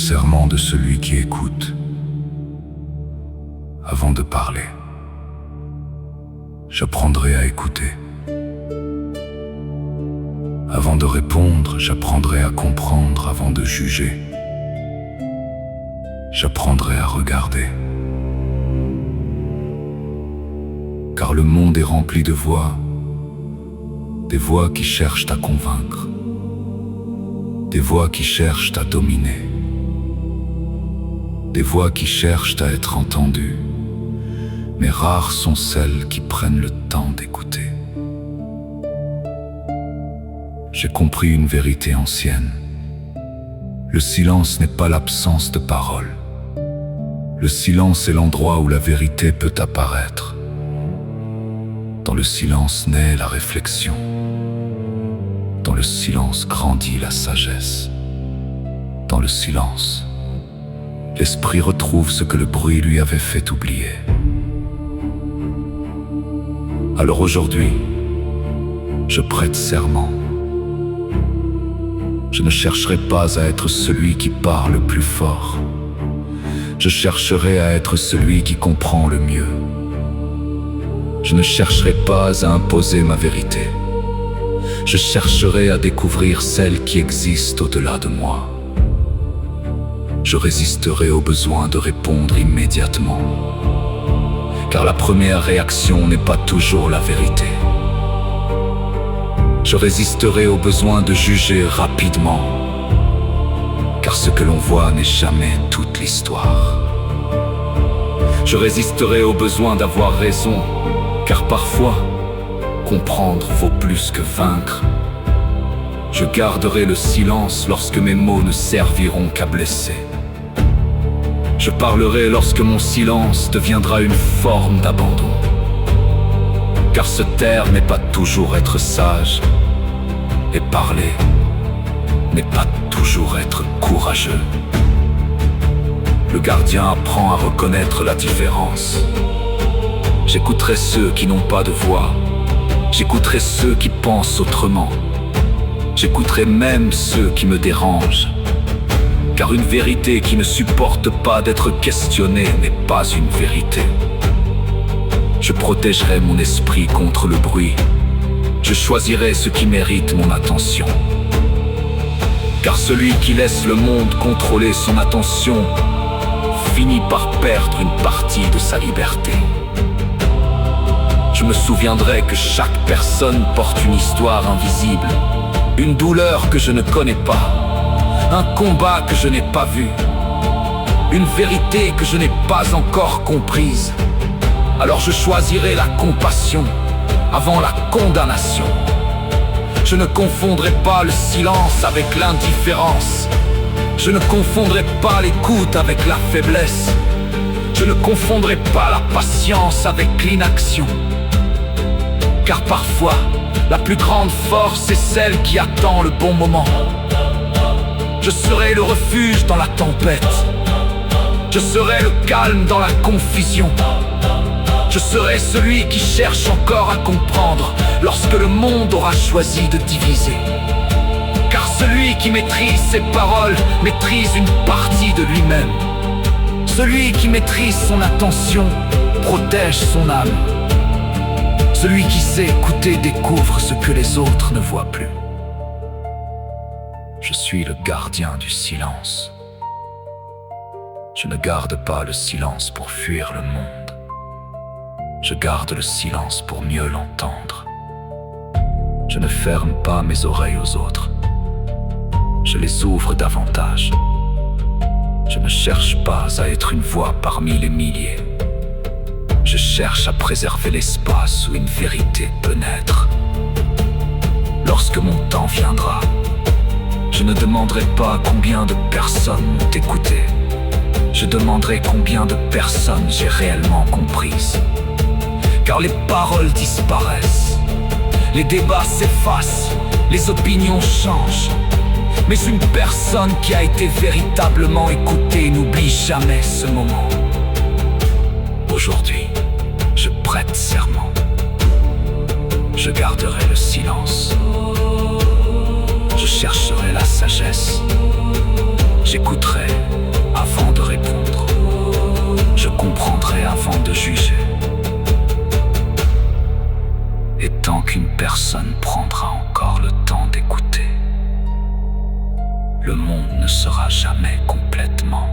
serment de celui qui écoute avant de parler. J'apprendrai à écouter. Avant de répondre, j'apprendrai à comprendre avant de juger. J'apprendrai à regarder. Car le monde est rempli de voix, des voix qui cherchent à convaincre, des voix qui cherchent à dominer, des voix qui cherchent à être entendues, mais rares sont celles qui prennent le temps d'écouter. J'ai compris une vérité ancienne. Le silence n'est pas l'absence de parole. Le silence est l'endroit où la vérité peut apparaître. Dans le silence naît la réflexion. Dans le silence grandit la sagesse. Dans le silence, l'esprit retrouve ce que le bruit lui avait fait oublier. Alors aujourd'hui, je prête serment. Je ne chercherai pas à être celui qui parle le plus fort. Je chercherai à être celui qui comprend le mieux. Je ne chercherai pas à imposer ma vérité. Je chercherai à découvrir celle qui existe au-delà de moi. Je résisterai au besoin de répondre immédiatement. Car la première réaction n'est pas toujours la vérité. Je résisterai au besoin de juger rapidement. Car ce que l'on voit n'est jamais toute l'histoire. Je résisterai au besoin d'avoir raison. Car parfois, comprendre vaut plus que vaincre. Je garderai le silence lorsque mes mots ne serviront qu'à blesser. Je parlerai lorsque mon silence deviendra une forme d'abandon. Car se taire n'est pas toujours être sage, et parler n'est pas toujours être courageux. Le gardien apprend à reconnaître la différence. J'écouterai ceux qui n'ont pas de voix. J'écouterai ceux qui pensent autrement. J'écouterai même ceux qui me dérangent. Car une vérité qui ne supporte pas d'être questionnée n'est pas une vérité. Je protégerai mon esprit contre le bruit. Je choisirai ce qui mérite mon attention. Car celui qui laisse le monde contrôler son attention finit par perdre une partie de sa liberté. Je me souviendrai que chaque personne porte une histoire invisible, une douleur que je ne connais pas, un combat que je n'ai pas vu, une vérité que je n'ai pas encore comprise. Alors je choisirai la compassion avant la condamnation. Je ne confondrai pas le silence avec l'indifférence. Je ne confondrai pas l'écoute avec la faiblesse. Je ne confondrai pas la patience avec l'inaction. Car parfois, la plus grande force est celle qui attend le bon moment. Je serai le refuge dans la tempête. Je serai le calme dans la confusion. Je serai celui qui cherche encore à comprendre lorsque le monde aura choisi de diviser. Car celui qui maîtrise ses paroles maîtrise une partie de lui-même. Celui qui maîtrise son attention protège son âme. Celui qui sait écouter découvre ce que les autres ne voient plus. Je suis le gardien du silence. Je ne garde pas le silence pour fuir le monde. Je garde le silence pour mieux l'entendre. Je ne ferme pas mes oreilles aux autres. Je les ouvre davantage. Je ne cherche pas à être une voix parmi les milliers. Je cherche à préserver l'espace où une vérité peut naître. Lorsque mon temps viendra, je ne demanderai pas combien de personnes m'ont écouté. Je demanderai combien de personnes j'ai réellement comprises. Car les paroles disparaissent, les débats s'effacent, les opinions changent. Mais une personne qui a été véritablement écoutée n'oublie jamais ce moment. Aujourd'hui, je prête serment. Je garderai le silence. Je chercherai la sagesse. J'écouterai tant qu'une personne prendra encore le temps d'écouter, le monde ne sera jamais complètement